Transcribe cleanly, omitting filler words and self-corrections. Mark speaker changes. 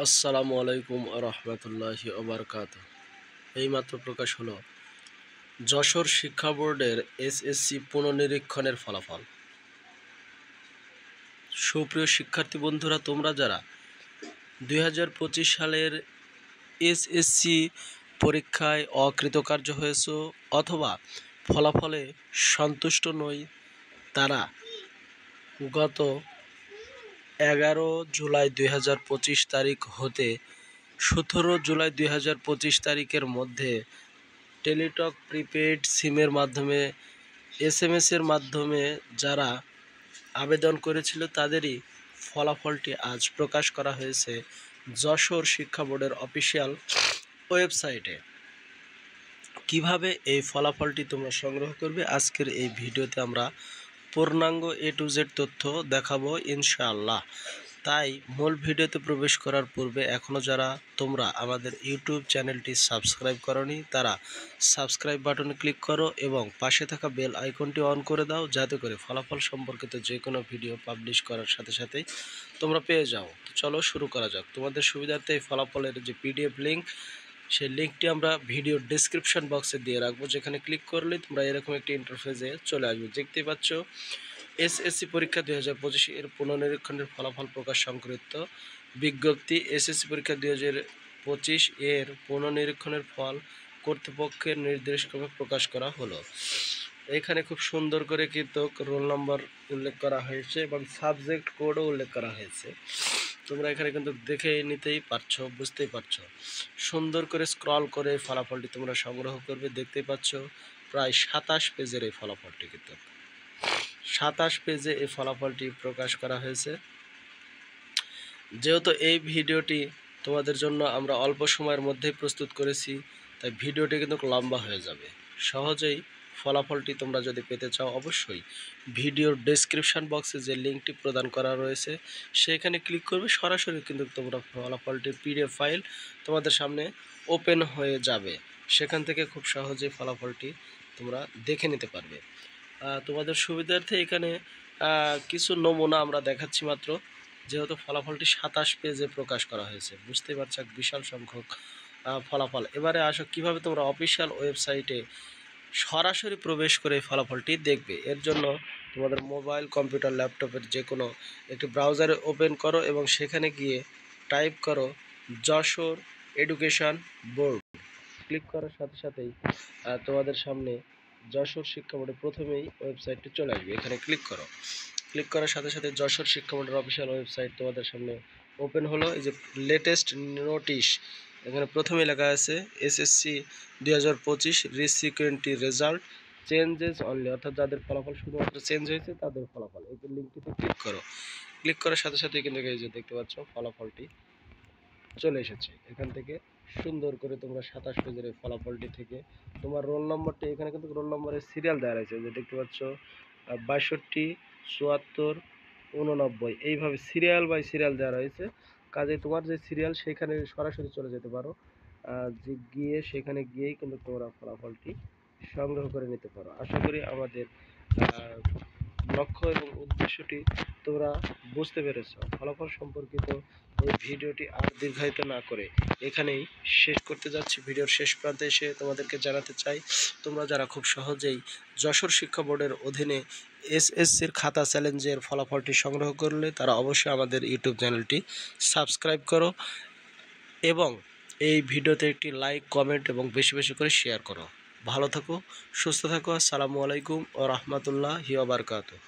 Speaker 1: আসসালামু আলাইকুম রহমতুল্লাহি ওবরকাতুহ। এইমাত্র প্রকাশ হলো যশোর শিক্ষা বোর্ডের এসএসসি পুনর্নিরীক্ষণের ফলাফল। সুপ্রিয় শিক্ষার্থী বন্ধুরা, তোমরা যারা 2025 সালের এসএসসি পরীক্ষায় অকৃতকার্য হয়েছো অথবা ফলাফলে সন্তুষ্ট নই, তারা গত 11 জুলাই 2025 তারিখ হতে 17 জুলাই 2025 তারিখের মধ্যে টেলিটক প্রিপেড সিমের মাধ্যমে এসএমএসের মাধ্যমে যারা আবেদন করেছিল তাদেরই ফলাফলটি আজ প্রকাশ করা হয়েছে যশোর শিক্ষা বোর্ডের অফিসিয়াল ওয়েবসাইটে। কিভাবে এই ফলাফলটি তোমরা সংগ্রহ করবে, আজকের এই ভিডিওতে আমরা পূর্ণাঙ্গ A to Z তথ্য দেখাবো ইনশাআল্লাহ। তাই মূল ভিডিওতে প্রবেশ করার পূর্বে এখনও যারা তোমরা আমাদের ইউটিউব চ্যানেলটি সাবস্ক্রাইব করনি, তারা সাবস্ক্রাইব বাটনে ক্লিক করো এবং পাশে থাকা বেল আইকনটি অন করে দাও, যাতে করে ফলাফল সম্পর্কিত যে কোনো ভিডিও পাবলিশ করার সাথে সাথেই তোমরা পেয়ে যাও। তো চলো শুরু করা যাক। তোমাদের সুবিধার্থে এই ফলাফলের যে PDF লিঙ্ক, সেই লিঙ্কটি আমরা ভিডিও ডেসক্রিপশন বক্সে দিয়ে রাখবো, যেখানে ক্লিক করলে তোমরা এরকম একটি ইন্টারফেসে চলে আসবে। দেখতেই পাচ্ছ এসএসসি পরীক্ষা 2025 এর পুনর্নিরীক্ষণের ফলাফল প্রকাশ সংক্রান্ত বিজ্ঞপ্তি। এসএসসি পরীক্ষা 2025 এর পুনর্নিরীক্ষণের ফল কর্তৃপক্ষের নির্দেশক্রমে প্রকাশ করা হলো। এখানে খুব সুন্দর করে কিন্তু রোল নম্বর উল্লেখ করা হয়েছে এবং সাবজেক্ট কোডও উল্লেখ করা হয়েছে। তোমরা এখানে কিন্তু দেখে নিতেই পারছো, বুঝতেই পারছো। সুন্দর করে স্ক্রল করে ফলাফলটি তোমরা সংগ্রহ করবে। দেখতেই পাচ্ছ প্রায় 27 পেজের এই ফলাফলটি, কিন্তু 27 পেজে এই ফলাফলটি প্রকাশ করা হয়েছে। যেহেতু এই ভিডিওটি তোমাদের জন্য আমরা অল্প সময়ের মধ্যেই প্রস্তুত করেছি, তাই ভিডিওটি কিন্তু লম্বা হয়ে যাবে। সহজেই ফলাফলটি তোমরা যদি পেতে চাও, অবশ্যই ভিডিওর ডেসক্রিপশন বক্সে যে লিঙ্কটি প্রদান করা রয়েছে সেখানে ক্লিক করবে। সরাসরি কিন্তু তোমরা ফলাফলটির PDF ফাইল তোমাদের সামনে ওপেন হয়ে যাবে। সেখান থেকে খুব সহজেই ফলাফলটি তোমরা দেখে নিতে পারবে। তোমাদের সুবিধার্থে এখানে কিছু নমুনা আমরা দেখাচ্ছি মাত্র, যেহেতু ফলাফলটি 27 পেজে প্রকাশ করা হয়েছে। বুঝতেই পারছো এক বিশাল সংখ্যক ফলাফল। এবারে আসো কিভাবে তোমরা অফিসিয়াল ওয়েবসাইটে সরাসরি প্রবেশ করে এই ফলাফলটি দেখবে। এর জন্য তোমাদের মোবাইল, কম্পিউটার, ল্যাপটপের যে কোনো একটি ব্রাউজারে ওপেন করো এবং সেখানে গিয়ে টাইপ করো যশোর এডুকেশন বোর্ড। ক্লিক করার সাথে সাথেই তোমাদের সামনে যশোর শিক্ষা বোর্ডের প্রথমেই ওয়েবসাইটটি চলে আসবে। এখানে ক্লিক করো। ক্লিক করার সাথে সাথে যশোর শিক্ষা বোর্ডের অফিসিয়াল ওয়েবসাইট তোমাদের সামনে ওপেন হলো। এই যে লেটেস্ট নোটিশ, এখানে প্রথমে লেখা আছে এসএসসি 2025 রিসিকুয়েন্টি রেজাল্ট চেঞ্জেস অনলি, অর্থাৎ যাদের ফলাফল শুধুমাত্র চেঞ্জ হয়েছে তাদের ফলাফল। এই লিঙ্কটিতে ক্লিক করো। ক্লিক করার সাথে সাথে কিন্তু এই যে দেখতে পাচ্ছ ফলাফলটি চলে এসেছে। এখান থেকে সুন্দর করে তোমরা 27 পেজের এই ফলাফলটি থেকে তোমার রোল নম্বরটি, এখানে কিন্তু রোল নম্বরের সিরিয়াল দেওয়া রয়েছে, যে দেখতে পাচ্ছ 62, 74, 89, এইভাবে সিরিয়াল বাই সিরিয়াল দেওয়া রয়েছে। কাজে তোমার যে সিরিয়াল সেখানে সরাসরি চলে যেতে পারো, যে গিয়ে সেখানে গিয়েই কিন্তু তোমরা ফলাফলটি সংগ্রহ করে নিতে পারো। আশা করি আমাদের লক্ষ্য এবং উদ্দেশ্যটি তোমরা বুঝতে পেরেছ। ফলাফল সম্পর্কিত এই ভিডিওটি আর দীর্ঘায়িত না করে এখানেই শেষ করতে যাচ্ছি। ভিডিওর শেষ প্রান্তে এসে তোমাদেরকে জানাতে চাই, তোমরা যারা খুব সহজেই যশোর শিক্ষা বোর্ডের অধীনে এসএসসির খাতা চ্যালেঞ্জের ফলাফলটি সংগ্রহ করলে তারা অবশ্যই আমাদের ইউটিউব চ্যানেলটি সাবস্ক্রাইব করো এবং এই ভিডিওতে একটি লাইক, কমেন্ট এবং বেশি বেশি করে শেয়ার করো। ভালো থাকো, সুস্থ থাকো। আসসালামু আলাইকুম ওয়া রাহমাতুল্লাহি ওয়া বারাকাতুহু।